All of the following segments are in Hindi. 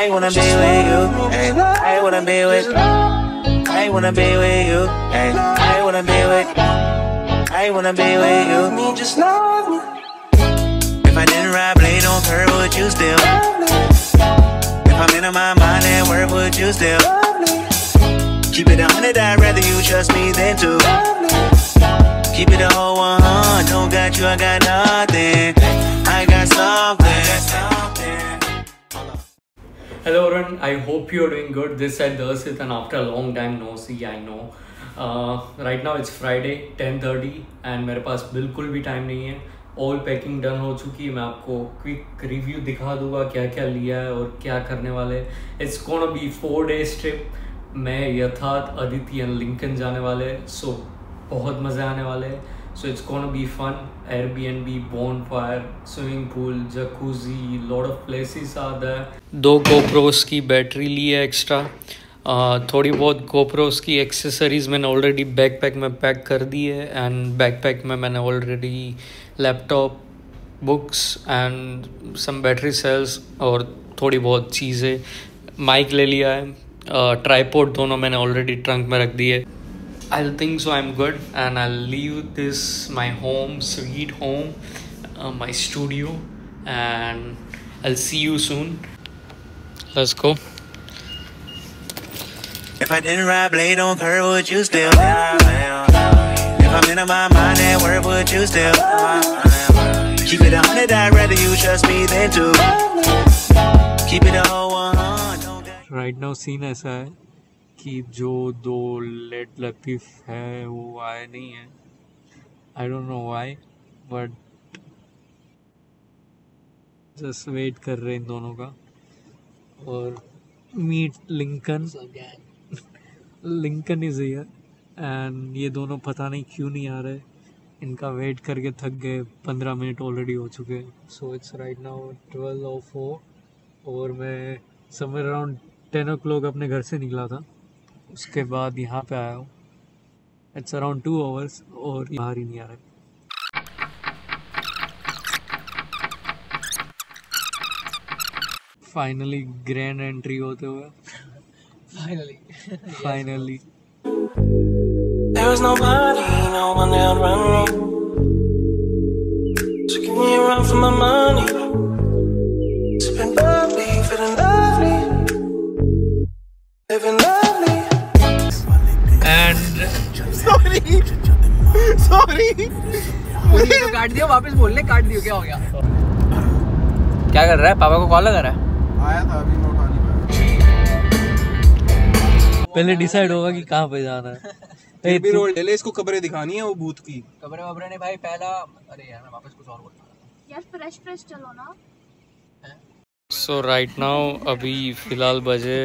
I wanna be with you. Hey, I wanna be with you. I wanna be with you. Hey, I wanna be with you. I wanna be with you. Me, just love me. If I didn't ride blade on curve, would you still? If I'm in my mind at work, would you still? Keep it 100, I'd rather you trust me than to. Keep it a whole 100, don't got you, I got nothing. I got something. Hello everyone, I hope you're doing good. This side Darshit, and after a long time no see, I know. Right now it's Friday 10:30 and मेरे पास बिल्कुल भी टाइम नहीं है. ऑल पैकिंग डन हो चुकी है. मैं आपको क्विक रिव्यू दिखा दूंगा क्या क्या लिया है और क्या करने वाले. It's gonna B 4 days trip. मैं यथार्थ, अदिति एंड लिंकन जाने वाले. सो बहुत मज़े आने वाले. So it's gonna be fun. Airbnb, bonfire, swimming pool, jacuzzi, lot of places are there. 2 GoPros की बैटरी ली है एक्स्ट्रा. थोड़ी बहुत GoPros की एक्सेसरीज़ मैंने ऑलरेडी बैकपैक में पैक कर दी है. एंड बैकपैक में मैंने already laptop, books and some battery cells और थोड़ी बहुत चीज़ें. माइक ले लिया है. ट्राईपॉड दोनों मैंने ऑलरेडी ट्रंक में रख दिए. I'll think so I'm good and I'll leave this my home, sweet home, my studio, and I'll see you soon. Let's go. If I didn't ride blade on curve, would you still? If I'm in my mind at work, would you still? Keep it 100, I'd rather you trust me than to. Keep it a whole 100. Right now scene ऐसा है कि जो 2 लेट लतीफ़ है वो आए नहीं है. I don't know why but just wait कर रहे हैं इन दोनों का. और meet Lincoln. Lincoln is here and ये दोनों पता नहीं क्यों नहीं आ रहे. इनका वेट करके थक गए. 15 मिनट ऑलरेडी हो चुके. सो इट्स राइट नाउ 12:04 और मैं समवेयर अराउंड 10 o'clock अपने घर से निकला था. उसके बाद यहाँ पे आया हूँ. इट्स अराउंड 2 hours और बाहर ही नहीं आ रहा. फाइनली ग्रैंड एंट्री होते हुए. Finally There was nobody, no one that run me. So give me a run for my money. Sipping bubbly, feeling lovely, living lovely. And sorry तो काट दिया. वापस बोलने काट दियो. क्या हो गया? क्या कर रहा है? पापा को कॉल लगा रहा है. आया था अभी मैं उठा नहीं पाया. पहले डिसाइड होगा कि कहाँ पे जाना है. भी रोल ले ले. इसको खबरें दिखानी है वो भूत की. खबरें ने भाई पहला. अरे यार मैं वापस कुछ और बोल यार. फ्रेश चलो ना. सो राइट नाउ अभी फ़िलहाल बजे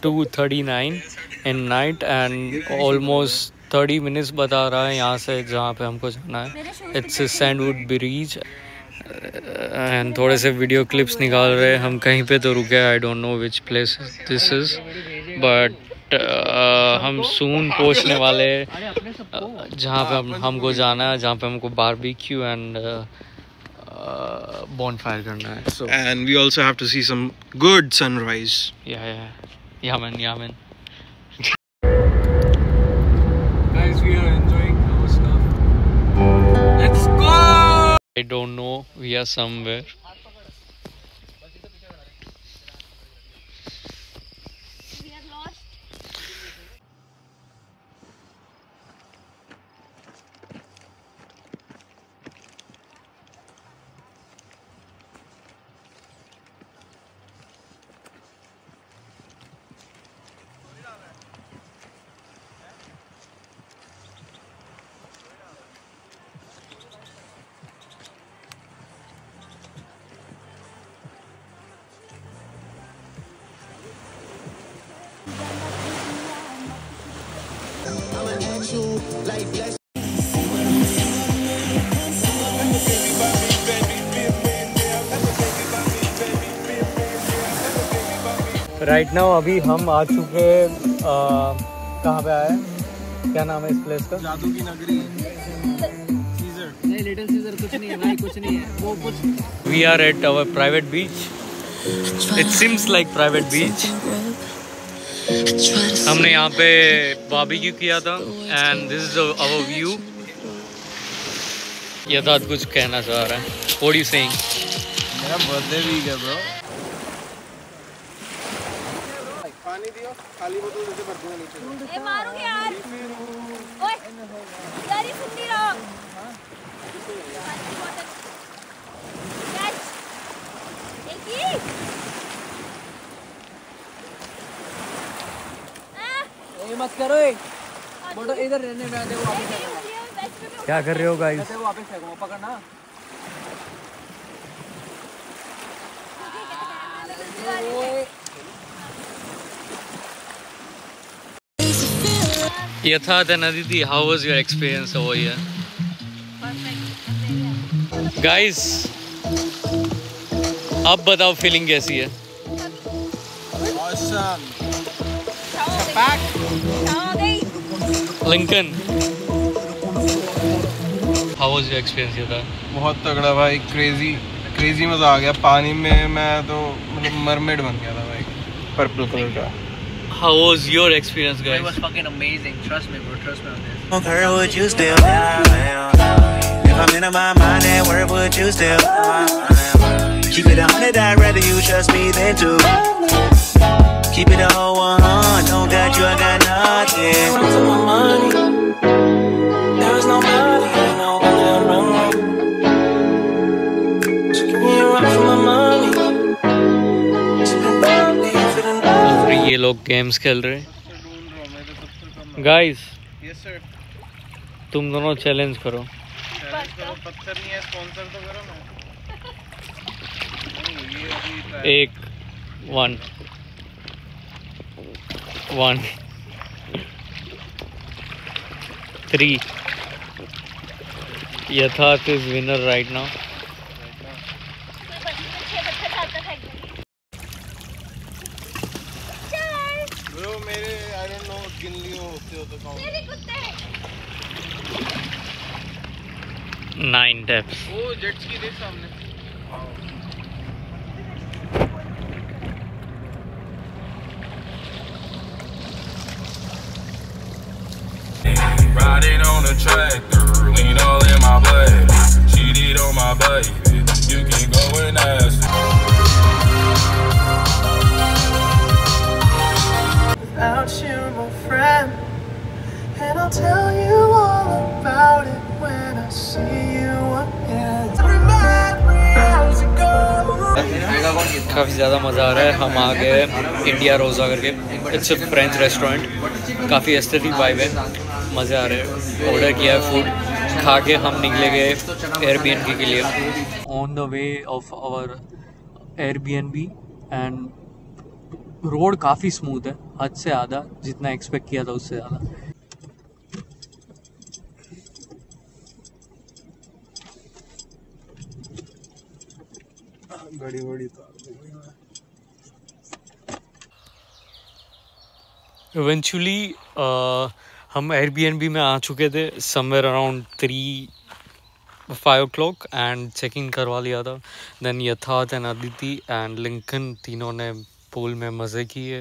2:39 in night and almost 30 minutes बता रहा है यहाँ से जहाँ पे हमको जाना है. इट्स सैंडवुड ब्रिज एंड थोड़े से वीडियो क्लिप्स निकाल रहे हैं. हम कहीं पे तो रुके. आई don't know which place this is but हम सून पहुँचने वाले जहाँ पे हमको जाना है, जहाँ पे हमको बारबेक्यू एंड bonfire करना है. So and we also have to see some good sunrise. yeah man. Guys, we are enjoying our stuff. Let's go. I don't know, we are somewhere. We are lost. Right now अभी हम आ चुके. कहाँ पे आए? क्या नाम है इस प्लेस का? जादू की नगरी. नहीं, लिटिल सीजर कुछ नहीं है भाई. कुछ नहीं है वो कुछ. We are at our private beach It seems like private beach. हमने यहाँ पे बारबेक्यू किया था and this is our view. यथार्थ कुछ कहना चाह रहा है. What are you saying? मेरा बर्थडे वीक है ब्रो. पानी दियो, खाली बोतल जैसे भर दूंगा नीचे. ए मारूंगी यार. ओए यार ये सुन नहीं रहा. कैच. एक ही. ये मत करो. बोलो इधर रहने में आते हो वापस. क्या कर रहे हो गाइस? वापस फेंको पकड़ना. Yatharth and Aditi, how was your experience over here? Guys, अब बताओ फीलिंग कैसी है? Awesome. Lincoln, how was your experience Yatharth? बहुत तगड़ा भाई. क्रेजी मजा आ गया. पानी में मैं तो मतलब मरमेड बन गया था भाई. पर्पल कलर का. How was your experience, guys? It was fucking amazing. Trust me, bro. Trust me on this. Girl, would you still if I'm in my mind at work, would you still keep it 100? I'd rather you trust me than to keep it a whole 100. Don't got you, I got nothing. For my money, there is nobody I know that run. So give me a run for my money. ये लोग गेम्स खेल रहे हैं. Guys, yes sir. तुम दोनों चैलेंज करो. पत्थर नहीं है, स्पॉन्सर तो करो ना. एक 1 3. Yatharth is winner right now. Bro मेरे आई डोंट नो गिन लियो होते हो तो काउंट. 9 taps. वो जेट स्की देख सामने. Riding on a tractor, lean all in my blood. Cheated on my baby, you can go and ask. Without you, my friend, and I'll tell you all about it when I see you again. काफ़ी ज़्यादा मज़ा आ रहा है. हम आ गए इंडिया रोज़ा करके. It's a French restaurant. काफ़ी एस्थेटिक वाइब है. मज़े आ रहे हैं. ऑर्डर किया है फूड. खा के हम निकले गए एयरबीएनबी के लिए. On the way of our Airbnb and road काफ़ी स्मूथ है. हद से ज़्यादा. जितना एक्सपेक्ट किया था उससे ज़्यादा. बड़ी इवेंचुअली हम एयरबीएनबी में आ चुके थे somewhere around 3-5 o'clock and check in करवा लिया था. देन यथार्थ एंड अदिति एंड लिंकन तीनों ने पूल में मज़े किए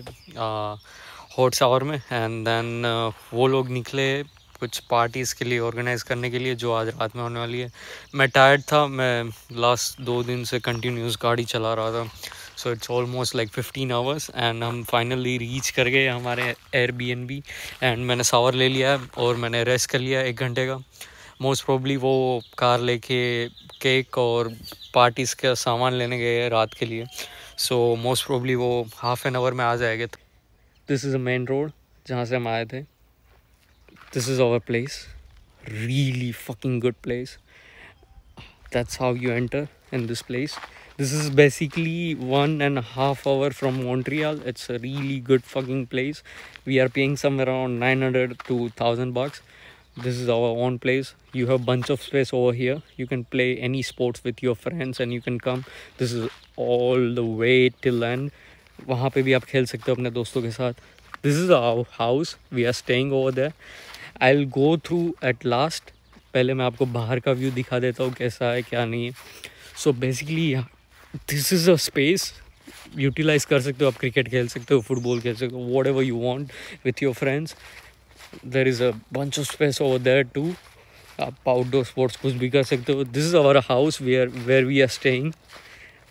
हॉट शावर में. एंड देन वो लोग निकले कुछ पार्टीज़ के लिए ऑर्गेनाइज़ करने के लिए जो आज रात में होने वाली है. मैं टायर्ड था. मैं लास्ट 2 दिन से कंटिन्यूस गाड़ी चला रहा था. So it's almost like 15 hours and हम फाइनली रीच कर गए हमारे एयरबीएनबी. एंड मैंने शावर ले लिया है और मैंने रेस्ट कर लिया 1 घंटे का. मोस्ट प्रोबली वो कार लेके केक और पार्टीज़ का सामान लेने गए रात के लिए. सो मोस्ट प्रोबली वो हाफ एन आवर में आ जाएंगे. This is a main road जहाँ से हम आए थे. This is our place. Really fucking good place. That's how you enter in this place. This is basically 1.5 hours from Montreal. It's a really good fucking place. We are paying somewhere around 900 to 1000 bucks. This is our own place. You have bunch of space over here. You can play any sports with your friends and you can come. This is all the way till end. वहाँ पे भी आप खेल सकते हो अपने दोस्तों के साथ. This is our house. We are staying over there. I'll go through at last. पहले मैं आपको बाहर का व्यू दिखा देता हूँ कैसा है क्या नहीं है. So basically this is a space utilize कर सकते हो, आप क्रिकेट खेल सकते हो, फुटबॉल खेल सकते हो, whatever you want with your friends. There is a bunch of space over there too. आप आउटडोर स्पोर्ट्स कुछ भी कर सकते हो. This is our house where we are staying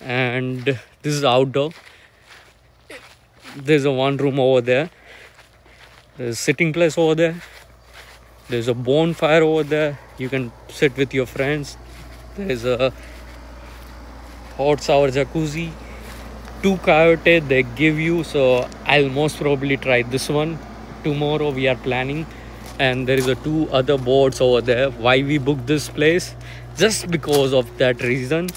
and this is outdoor. There's a one room over there. There's a sitting place over there. There's a bonfire over there. You can sit with your friends. There's a hot shower jacuzzi. 2 coyote they give you. So I'll most probably try this one tomorrow. We are planning. And there is a 2 other boards over there. Why we booked this place? Just because of that reason.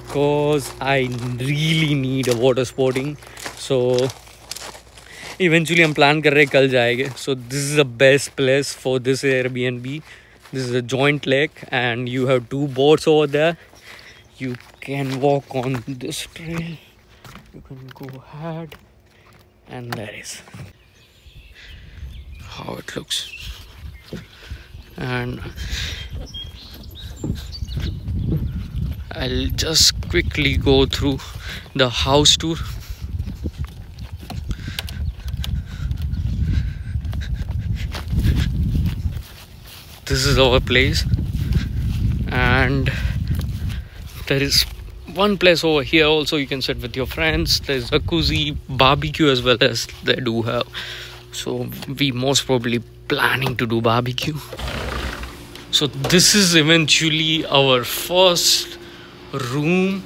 Because I really need a water sporting. So eventually हम plan कर रहे हैं कल जाएंगे. So this is the best place for this Airbnb. This is a joint lake and you have 2 boats over there. You can walk on this trail. You can go ahead and there is how it looks. And I'll just quickly go through the house tour. This is our place and there is one place over here also you can sit with your friends. There's jacuzzi, barbecue as well as they do have. So we most probably planning to do barbecue. So this is eventually our first room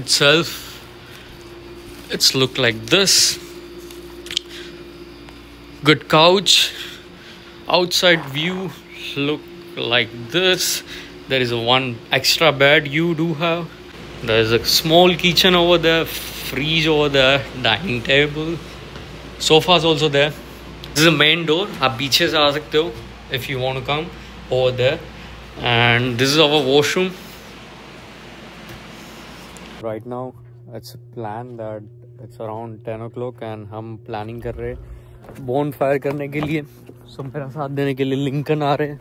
itself. It's look like this. Good couch. Outside view look like this. There is a one extra bed you do have. There is a small kitchen over there, fridge over there, dining table, sofas also there. This is the main door. आप पीछे से आ सकते हो if you want to come over there. And this is our washroom. Right now it's planned that it's around 10 o'clock and हम planning कर रहे हैं bonfire करने के लिए. So मेरा साथ देने के लिए लिंकन आ रहे हैं.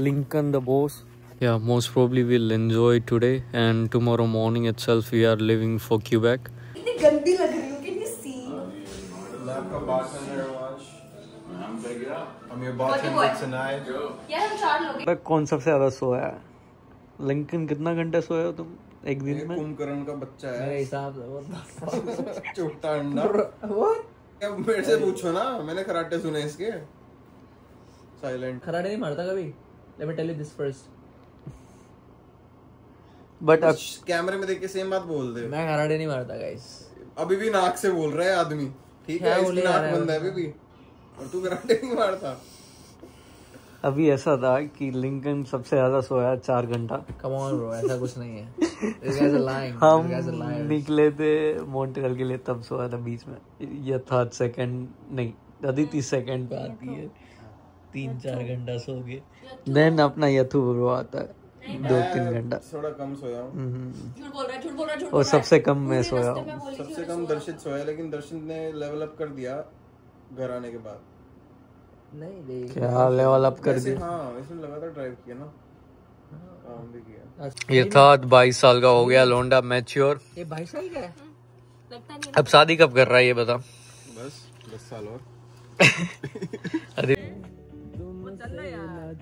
Lincoln the boss. Yeah, most probably we'll enjoy today and tomorrow morning itself we are leaving for Quebec. इतनी गंदी लग रही हूँ. Can you see? Laptop bartender wash. I'm your bartender tonight. यार हम 4 लोग हैं. कौन सबसे ज्यादा सोया है? लिंकन कितना घंटे सोए हो तुम एक दिन में? कुंभकर्ण का बच्चा है मेरे हिसाब से छोटा अंडा. अब मेरे से पूछो ना, मैंने कराटे सुने इसके. साइलेंट. खराटे नहीं मारता कभी. Let me tell you this first. But अब कैमरे में देख के सेम बात बोल दे. मैं खराटे नहीं मारता गाइस. अभी भी नाक से बोल रहा है आदमी. ठीक है, इसकी नाक बंद है अभी भी और तू कराटे नहीं मारता. अभी ऐसा था कि लिंकन सबसे ज्यादा सोया 4 घंटा. Come on bro, ऐसा कुछ नहीं है. These guys are lying. हम These guys are liars. निकले थे मॉन्ट्रियल के लिए तब सोया था बीच में. यथार्थ सेकंड नहीं, अदिति सेकंड पे आती है. 3-4 घंटा सो गए. देन अपना यथु ब्रो आता है 2-3 घंटा. थोड़ा कम सोया हूँ. झूठ बोल रहा है, झूठ बोल रहा है. और सबसे कम मैं सोया हूँ. सबसे कम दर्शित सोया, लेकिन दर्शित ने लेवल अप कर दिया घर आने के बाद. नहीं क्या लेवल अप कर दिया? हाँ, इसने लगातार ड्राइव किया ना, काम भी किया. यथार्थ 22 साल का हो गया लोंडा, मैच्योर. ये 22 साल का है. लगता नहीं. अब शादी कब कर रहा है ये बता. बस 10 साल और. अरे चल यार.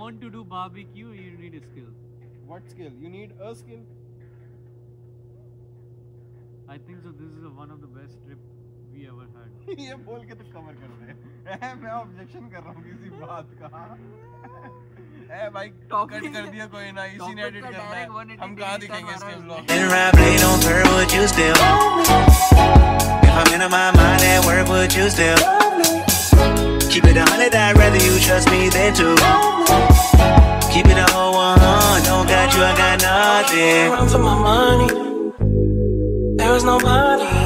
want to do barbecue you need a skill. What skill? You need a skill. I think so this is one of the best trip we ever had. ये बोल के तो कवर कर दे. मैं ऑब्जेक्शन कर रहा हूँ किसी बात का. ए भाई कट कर दिया कोई ना, इसी ने एडिट करना है. हम कहाँ दिखेंगे इसके blog. And rap, they don't care, would you still? If I'm in my mind at work, would you still? Keep it 100, I'd rather you trust me than to. Keep it a whole 100, don't got you, I got nothing. Run for my money, there is no money.